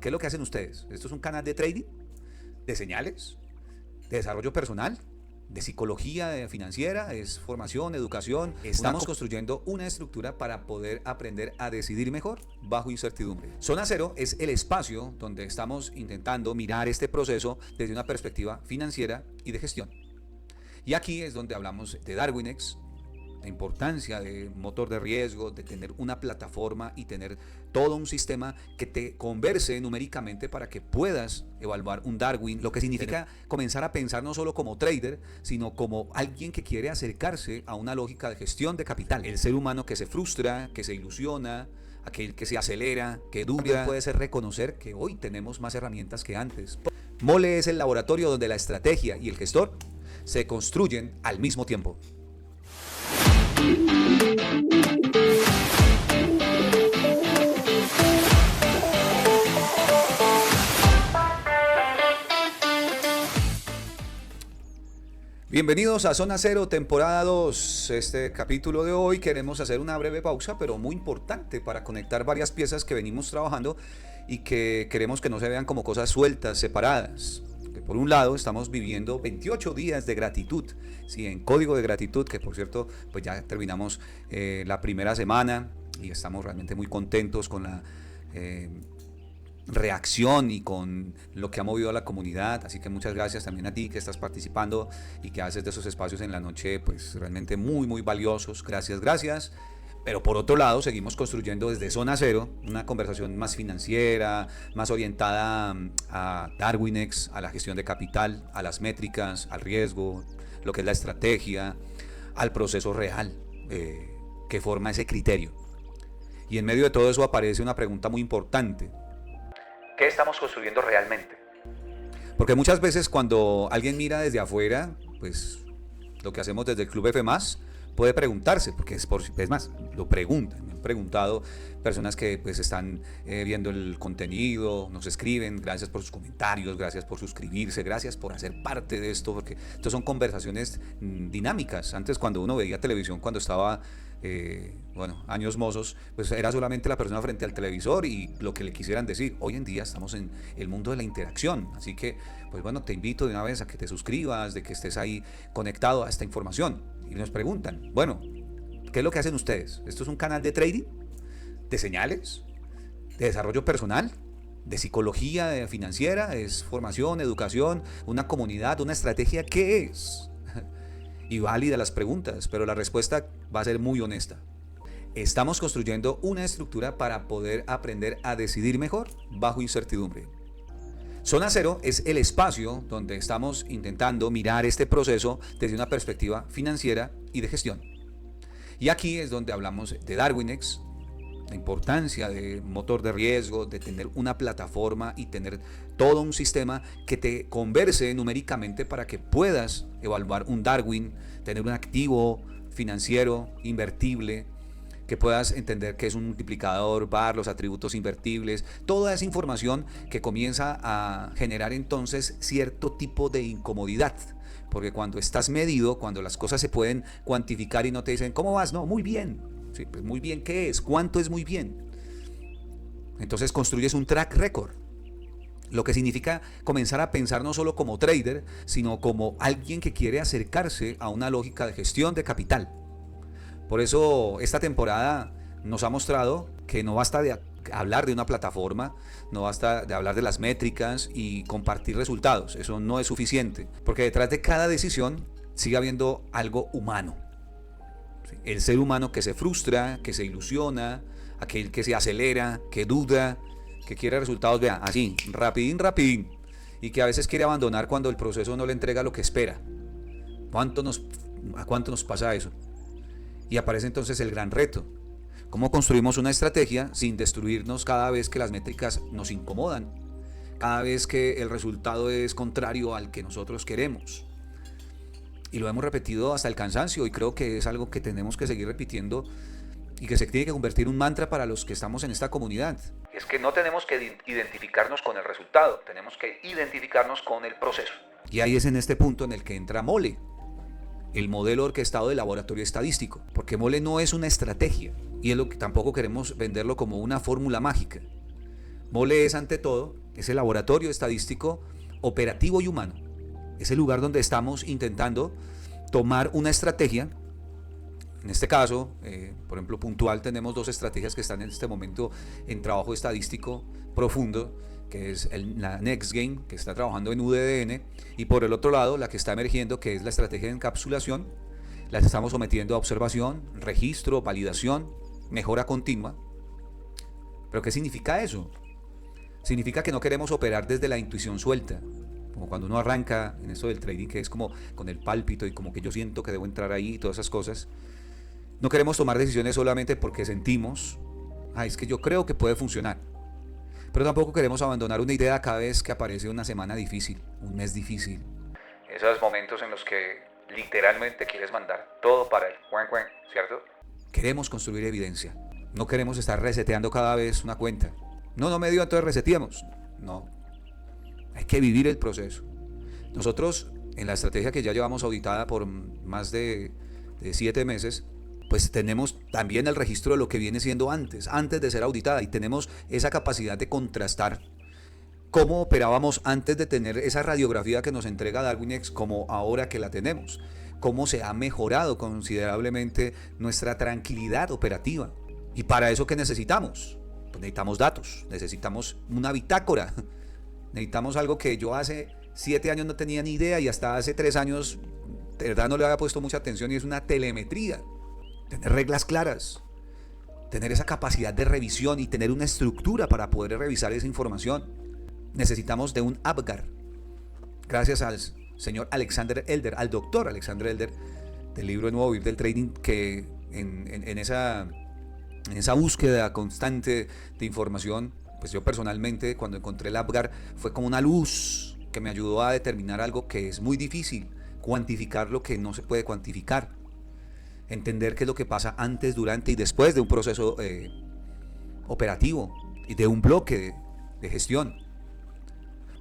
¿Qué es lo que hacen ustedes? Esto es un canal de trading, de señales, de desarrollo personal, de psicología financiera, es formación, educación. Estamos construyendo una estructura para poder aprender a decidir mejor bajo incertidumbre. Zona Cero es el espacio donde estamos intentando mirar este proceso desde una perspectiva financiera y de gestión. Y aquí es donde hablamos de Darwinex, la importancia de motor de riesgo, de tener una plataforma y tener todo un sistema que te converse numéricamente para que puedas evaluar un Darwin, lo que significa comenzar a pensar no solo como trader, sino como alguien que quiere acercarse a una lógica de gestión de capital. El ser humano que se frustra, que se ilusiona, aquel que se acelera, que duda, puede ser reconocer que hoy tenemos más herramientas que antes. Mole es el laboratorio donde la estrategia y el gestor se construyen al mismo tiempo. Bienvenidos a Zona Cero, temporada 2. Este capítulo de hoy queremos hacer una breve pausa, pero muy importante para conectar varias piezas que venimos trabajando y que queremos que no se vean como cosas sueltas, separadas. Que por un lado estamos viviendo 28 días de gratitud, sí, en código de gratitud, que por cierto pues ya terminamos la primera semana y estamos realmente muy contentos con la reacción y con lo que ha movido a la comunidad, así que muchas gracias también a ti que estás participando y que haces de esos espacios en la noche pues realmente muy valiosos. Gracias. Pero por otro lado seguimos construyendo desde Zona Cero una conversación más financiera, más orientada a Darwinex, a la gestión de capital, a las métricas, al riesgo, lo que es la estrategia, al proceso real que forma ese criterio. Y en medio de todo eso aparece una pregunta muy importante: ¿qué estamos construyendo realmente? Porque muchas veces cuando alguien mira desde afuera, pues lo que hacemos desde el Club F+, puede preguntarse, porque es más, lo preguntan. Me han preguntado personas que pues están viendo el contenido, nos escriben, gracias por sus comentarios, gracias por suscribirse, gracias por hacer parte de esto, porque estas son conversaciones dinámicas. Antes, cuando uno veía televisión, cuando estaba años mozos, pues era solamente la persona frente al televisor y lo que le quisieran decir. Hoy en día estamos en el mundo de la interacción, así que pues bueno, te invito de una vez a que te suscribas, de que estés ahí conectado a esta información. Y nos preguntan, bueno, ¿qué es lo que hacen ustedes? ¿Esto es un canal de trading, de señales, de desarrollo personal, de psicología financiera, es formación, educación, una comunidad, una estrategia? ¿Qué es? Y válida las preguntas, pero la respuesta va a ser muy honesta. Estamos construyendo una estructura para poder aprender a decidir mejor bajo incertidumbre. Zona Cero es el espacio donde estamos intentando mirar este proceso desde una perspectiva financiera y de gestión. Y aquí es donde hablamos de Darwinex, la importancia de motor de riesgo, de tener una plataforma y tener todo un sistema que te converse numéricamente para que puedas evaluar un Darwin, tener un activo financiero invertible, que puedas entender qué es un multiplicador, VAR, los atributos invertibles, toda esa información que comienza a generar entonces cierto tipo de incomodidad. Porque cuando estás medido, cuando las cosas se pueden cuantificar y no te dicen, ¿cómo vas? No, muy bien. Sí, pues muy bien, ¿qué es? ¿Cuánto es muy bien? Entonces construyes un track record. Lo que significa comenzar a pensar no solo como trader, sino como alguien que quiere acercarse a una lógica de gestión de capital. Por eso esta temporada nos ha mostrado que no basta de hablar de una plataforma, no basta de hablar de las métricas y compartir resultados. Eso no es suficiente, porque detrás de cada decisión sigue habiendo algo humano. El ser humano que se frustra, que se ilusiona, aquel que se acelera, que duda, que quiere resultados, vea, así, rapidín, y que a veces quiere abandonar cuando el proceso no le entrega lo que espera. ¿A cuánto nos pasa eso? Y aparece entonces el gran reto: ¿cómo construimos una estrategia sin destruirnos cada vez que las métricas nos incomodan? Cada vez que el resultado es contrario al que nosotros queremos. Y lo hemos repetido hasta el cansancio y creo que es algo que tenemos que seguir repitiendo y que se tiene que convertir en un mantra para los que estamos en esta comunidad. Es que no tenemos que identificarnos con el resultado, tenemos que identificarnos con el proceso. Y ahí es en este punto en el que entra Mole, el modelo orquestado de laboratorio estadístico, porque Mole no es una estrategia y es lo que tampoco queremos venderlo como una fórmula mágica. Mole es, ante todo, ese laboratorio estadístico operativo y humano. Es el lugar donde estamos intentando tomar una estrategia. En este caso, por ejemplo, puntual, tenemos 2 estrategias que están en este momento en trabajo estadístico profundo, que es la NextGain, que está trabajando en UDN, y por el otro lado, la que está emergiendo, que es la estrategia de encapsulación. Las estamos sometiendo a observación, registro, validación, mejora continua. ¿Pero qué significa eso? Significa que no queremos operar desde la intuición suelta, como cuando uno arranca en eso del trading, que es como con el pálpito y como que yo siento que debo entrar ahí y todas esas cosas. No queremos tomar decisiones solamente porque sentimos, es que yo creo que puede funcionar. Pero tampoco queremos abandonar una idea cada vez que aparece una semana difícil, un mes difícil. Esos momentos en los que literalmente quieres mandar todo para el cuen, ¿cierto? Queremos construir evidencia. No queremos estar reseteando cada vez una cuenta. No me dio, entonces reseteamos. No. Hay que vivir el proceso. Nosotros, en la estrategia que ya llevamos auditada por más de 7 meses, pues tenemos también el registro de lo que viene siendo antes de ser auditada, y tenemos esa capacidad de contrastar cómo operábamos antes de tener esa radiografía que nos entrega Darwinex como ahora que la tenemos, cómo se ha mejorado considerablemente nuestra tranquilidad operativa. Y para eso, ¿qué necesitamos? Pues necesitamos datos, necesitamos una bitácora, necesitamos algo que yo hace 7 años no tenía ni idea, y hasta hace 3 años de verdad no le había puesto mucha atención, y es una telemetría. Tener reglas claras, tener esa capacidad de revisión y tener una estructura para poder revisar esa información. Necesitamos de un APGAR. Gracias al señor Alexander Elder, al doctor Alexander Elder, del libro Nuevo Vivir del Trading, que en esa búsqueda constante de información, pues yo personalmente, cuando encontré el APGAR, fue como una luz que me ayudó a determinar algo que es muy difícil: cuantificar lo que no se puede cuantificar. Entender qué es lo que pasa antes, durante y después de un proceso operativo y de un bloque de gestión.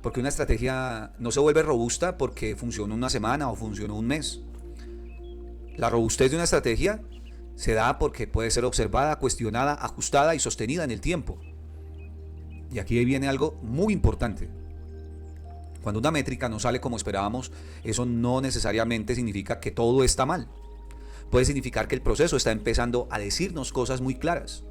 Porque una estrategia no se vuelve robusta porque funcionó una semana o funcionó un mes. La robustez de una estrategia se da porque puede ser observada, cuestionada, ajustada y sostenida en el tiempo. Y aquí viene algo muy importante. Cuando una métrica no sale como esperábamos, eso no necesariamente significa que todo está mal. Puede significar que el proceso está empezando a decirnos cosas muy claras.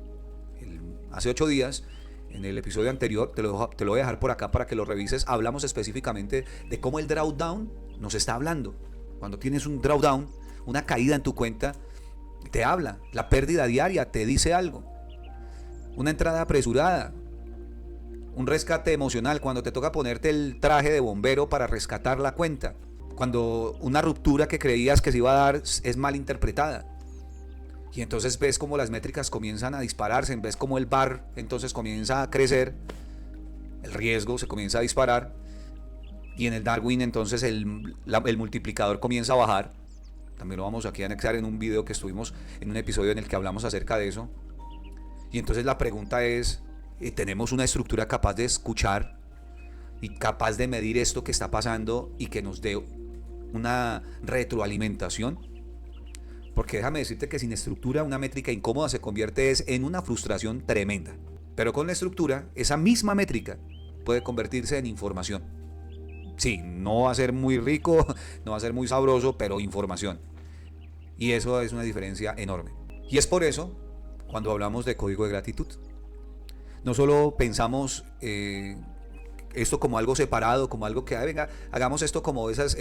Hace 8 días, en el episodio anterior, te lo voy a dejar por acá para que lo revises, hablamos específicamente de cómo el drawdown nos está hablando. Cuando tienes un drawdown, una caída en tu cuenta, te habla. La pérdida diaria te dice algo. Una entrada apresurada, un rescate emocional, cuando te toca ponerte el traje de bombero para rescatar la cuenta. Cuando una ruptura que creías que se iba a dar es mal interpretada. Y entonces ves cómo las métricas comienzan a dispararse, ves cómo el VAR entonces comienza a crecer, el riesgo se comienza a disparar, y en el Darwin entonces el multiplicador comienza a bajar. También lo vamos aquí a anexar en un video que estuvimos en un episodio en el que hablamos acerca de eso. Y entonces la pregunta es, ¿tenemos una estructura capaz de escuchar y capaz de medir esto que está pasando y que nos dé una retroalimentación? Porque déjame decirte que sin estructura una métrica incómoda se convierte en una frustración tremenda. Pero con la estructura, esa misma métrica puede convertirse en información. Sí, no va a ser muy rico, no va a ser muy sabroso, pero información. Y eso es una diferencia enorme. Y es por eso, cuando hablamos de código de gratitud, no solo pensamos esto como algo separado, como algo que, venga, hagamos esto como esas...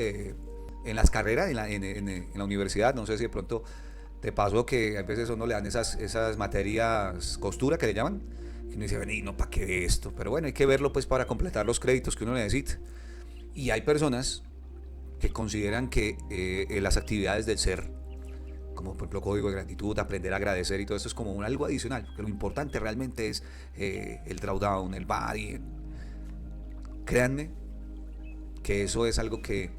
en las carreras, en la universidad, no sé si de pronto te pasó que a veces a uno le dan esas materias costura que le llaman, y uno dice, vení, no, ¿para qué esto? Pero bueno, hay que verlo pues para completar los créditos que uno necesita. Y hay personas que consideran que las actividades del ser, como por ejemplo código de gratitud, aprender a agradecer y todo esto, es como algo adicional, que lo importante realmente es el drawdown, el VAR. Créanme que eso es algo que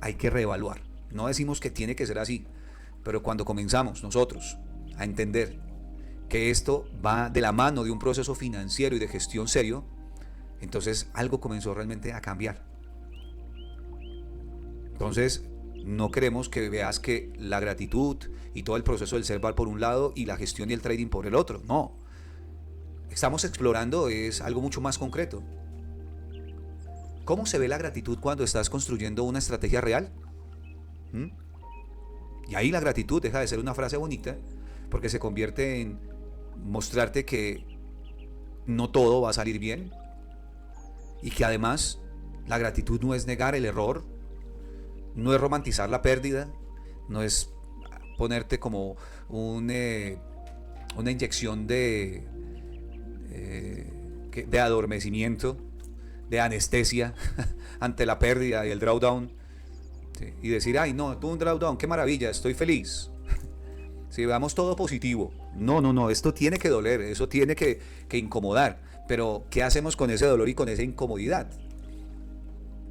hay que reevaluar. No decimos que tiene que ser así, pero cuando comenzamos nosotros a entender que esto va de la mano de un proceso financiero y de gestión serio, entonces algo comenzó realmente a cambiar. Entonces no queremos que veas que la gratitud y todo el proceso del ser va por un lado y la gestión y el trading por el otro. No. estamos explorando es algo mucho más concreto. ¿Cómo se ve la gratitud cuando estás construyendo una estrategia real? ¿Mm? Y ahí la gratitud deja de ser una frase bonita porque se convierte en mostrarte que no todo va a salir bien y que además la gratitud no es negar el error, no es romantizar la pérdida, no es ponerte como una inyección de adormecimiento, de anestesia ante la pérdida y el drawdown, ¿sí? Y decir, ay no, tuve un drawdown, qué maravilla, estoy feliz. Si veamos todo positivo. No, esto tiene que doler, eso tiene que incomodar. Pero, ¿qué hacemos con ese dolor y con esa incomodidad?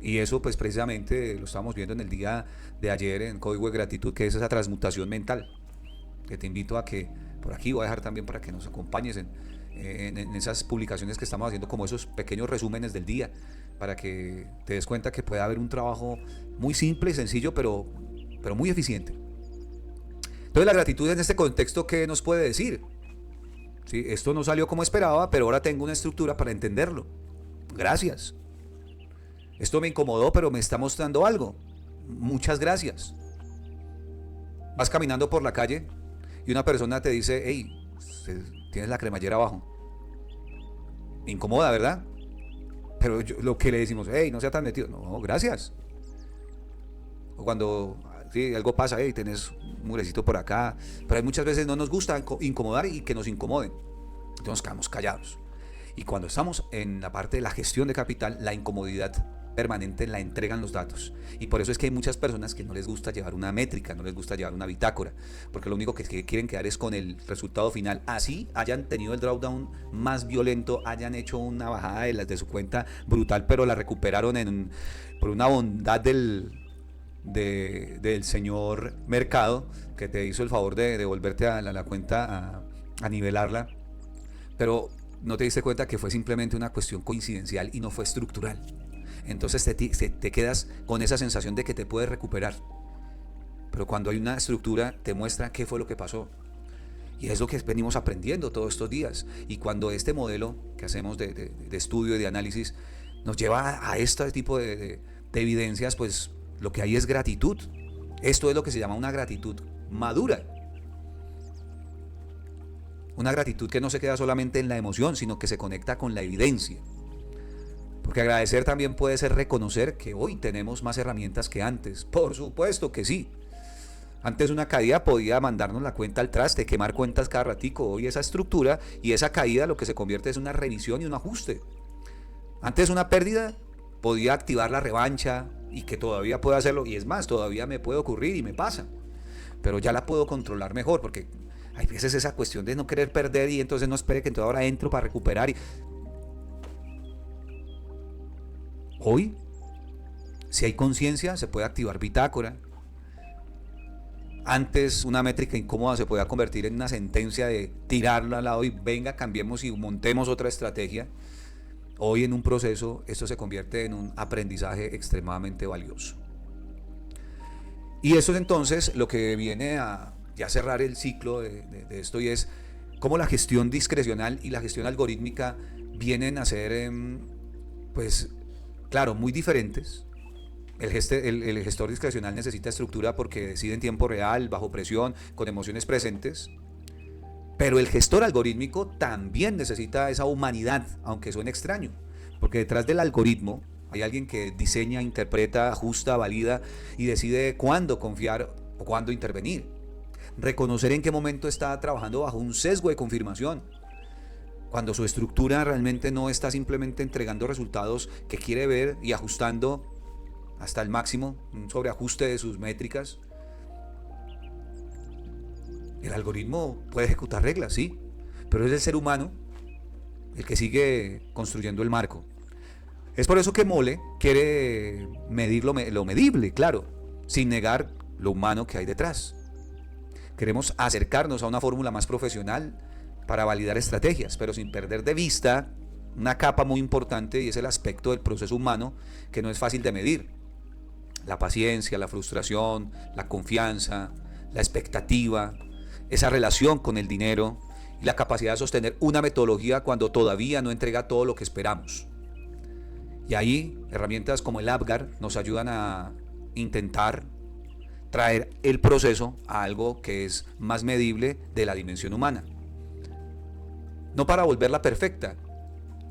Y eso pues precisamente lo estamos viendo en el día de ayer en Código de Gratitud, que es esa transmutación mental, que te invito a que, por aquí voy a dejar también para que nos acompañes en esas publicaciones que estamos haciendo, como esos pequeños resúmenes del día, para que te des cuenta que puede haber un trabajo muy simple y sencillo, pero muy eficiente. Entonces la gratitud en este contexto, ¿qué nos puede decir? ¿Sí? Esto no salió como esperaba, pero ahora tengo una estructura para entenderlo. Gracias. Esto me incomodó, pero me está mostrando algo. Muchas gracias. Vas caminando por la calle y una persona te dice, hey, tienes la cremallera abajo. Me incomoda, ¿verdad? Pero lo que le decimos, hey, no sea tan metido. No, gracias. O cuando sí, algo pasa, hey, tenés un murecito por acá. Pero hay muchas veces no nos gusta incomodar y que nos incomoden. Entonces nos quedamos callados. Y cuando estamos en la parte de la gestión de capital, la incomodidad permanente la entregan los datos. Y por eso es que hay muchas personas que no les gusta llevar una métrica, no les gusta llevar una bitácora, porque lo único que quieren quedar es con el resultado final. Así hayan tenido el drawdown más violento, hayan hecho una bajada de su cuenta brutal, pero la recuperaron por una bondad del señor mercado, que te hizo el favor de devolverte a la cuenta a nivelarla, pero no te diste cuenta que fue simplemente una cuestión coincidencial y no fue estructural. Entonces te quedas con esa sensación de que te puedes recuperar, pero cuando hay una estructura te muestra qué fue lo que pasó. Y es lo que venimos aprendiendo todos estos días. Y cuando este modelo que hacemos de estudio y de análisis nos lleva a este tipo de evidencias, pues lo que hay es gratitud. Esto es lo que se llama una gratitud madura. Una gratitud que no se queda solamente en la emoción, sino que se conecta con la evidencia. Porque agradecer también puede ser reconocer que hoy tenemos más herramientas que antes. Por supuesto que sí. Antes una caída podía mandarnos la cuenta al traste, quemar cuentas cada ratico. Hoy esa estructura y esa caída lo que se convierte es una revisión y un ajuste. Antes una pérdida podía activar la revancha y que todavía puedo hacerlo. Y es más, todavía me puede ocurrir y me pasa. Pero ya la puedo controlar mejor porque hay veces esa cuestión de no querer perder y entonces no espere que entonces ahora entro para recuperar. Hoy, si hay conciencia, se puede activar bitácora. Antes una métrica incómoda se podía convertir en una sentencia de tirarla al lado y venga, cambiemos y montemos otra estrategia. Hoy en un proceso esto se convierte en un aprendizaje extremadamente valioso. Y eso es entonces lo que viene a ya cerrar el ciclo de esto, y es cómo la gestión discrecional y la gestión algorítmica vienen a ser, pues, claro, muy diferentes. El gestor discrecional necesita estructura porque decide en tiempo real, bajo presión, con emociones presentes. Pero el gestor algorítmico también necesita esa humanidad, aunque suene extraño. Porque detrás del algoritmo hay alguien que diseña, interpreta, ajusta, valida y decide cuándo confiar o cuándo intervenir. Reconocer en qué momento está trabajando bajo un sesgo de confirmación. Cuando su estructura realmente no está simplemente entregando resultados que quiere ver y ajustando hasta el máximo, un sobreajuste de sus métricas. El algoritmo puede ejecutar reglas, sí, pero es el ser humano el que sigue construyendo el marco. Es por eso que Mole quiere medir lo medible, claro, sin negar lo humano que hay detrás. Queremos acercarnos a una fórmula más profesional para validar estrategias, pero sin perder de vista una capa muy importante, y es el aspecto del proceso humano que no es fácil de medir. La paciencia, la frustración, la confianza, la expectativa, esa relación con el dinero y la capacidad de sostener una metodología cuando todavía no entrega todo lo que esperamos. Y ahí herramientas como el APGAR nos ayudan a intentar traer el proceso a algo que es más medible de la dimensión humana. No para volverla perfecta,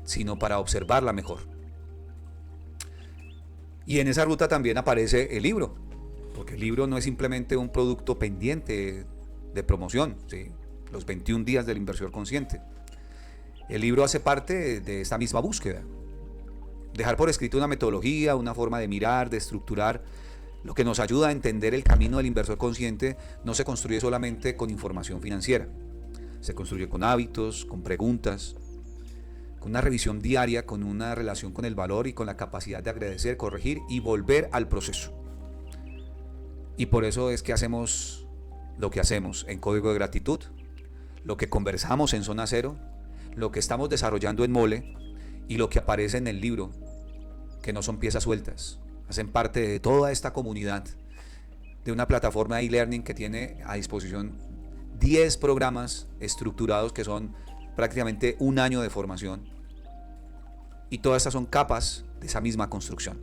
sino para observarla mejor. Y en esa ruta también aparece el libro, porque el libro no es simplemente un producto pendiente de promoción, ¿sí? Los 21 días del inversor consciente. El libro hace parte de esta misma búsqueda. Dejar por escrito una metodología, una forma de mirar, de estructurar, lo que nos ayuda a entender el camino del inversor consciente no se construye solamente con información financiera. Se construye con hábitos, con preguntas, con una revisión diaria, con una relación con el valor y con la capacidad de agradecer, corregir y volver al proceso. Y por eso es que hacemos lo que hacemos en Código de Gratitud, lo que conversamos en Zona Cero, lo que estamos desarrollando en Mole y lo que aparece en el libro, que no son piezas sueltas. Hacen parte de toda esta comunidad, de una plataforma de e-learning que tiene a disposición 10 programas estructurados que son prácticamente un año de formación. Y todas estas son capas de esa misma construcción.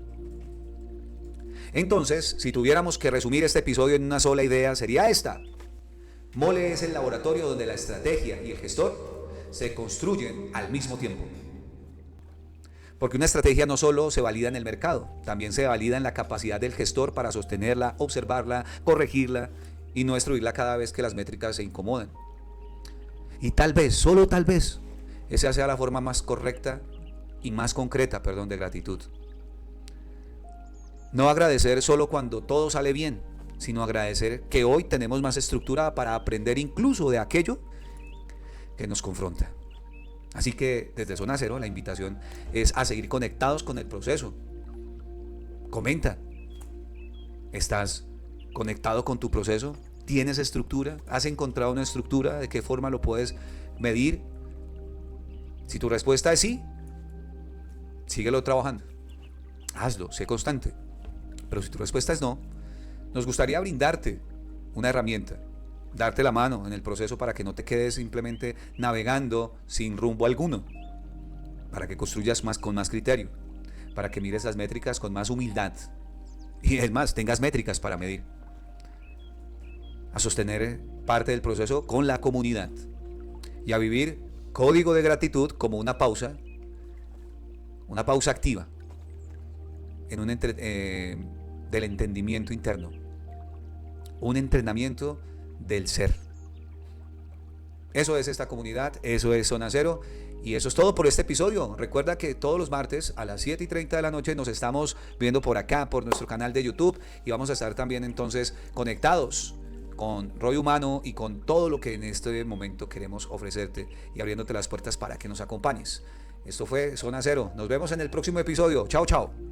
Entonces, si tuviéramos que resumir este episodio en una sola idea, sería esta. Mole es el laboratorio donde la estrategia y el gestor se construyen al mismo tiempo. Porque una estrategia no solo se valida en el mercado, también se valida en la capacidad del gestor para sostenerla, observarla, corregirla y no destruirla cada vez que las métricas se incomodan. Y tal vez, solo tal vez, esa sea la forma más correcta y más concreta, de gratitud. No agradecer solo cuando todo sale bien, sino agradecer que hoy tenemos más estructura para aprender incluso de aquello que nos confronta. Así que desde Zona Cero la invitación es a seguir conectados con el proceso. Comenta. ¿Estás conectado con tu proceso? ¿Tienes estructura? ¿Has encontrado una estructura? ¿De qué forma lo puedes medir? Si tu respuesta es sí, síguelo trabajando. Hazlo, sé constante. Pero si tu respuesta es no, nos gustaría brindarte una herramienta, darte la mano en el proceso para que no te quedes simplemente navegando sin rumbo alguno, para que construyas con más criterio, para que mires las métricas con más humildad y es más, tengas métricas para medir, a sostener parte del proceso con la comunidad y a vivir Código de Gratitud como una pausa activa en un del entendimiento interno, un entrenamiento del ser. Eso es esta comunidad, eso es Zona Cero y eso es todo por este episodio. Recuerda que todos los martes a las 7:30 de la noche nos estamos viendo por acá, por nuestro canal de YouTube y vamos a estar también entonces conectados con Rollo Humano y con todo lo que en este momento queremos ofrecerte y abriéndote las puertas para que nos acompañes. Esto fue Zona Cero. Nos vemos en el próximo episodio. Chao, chao.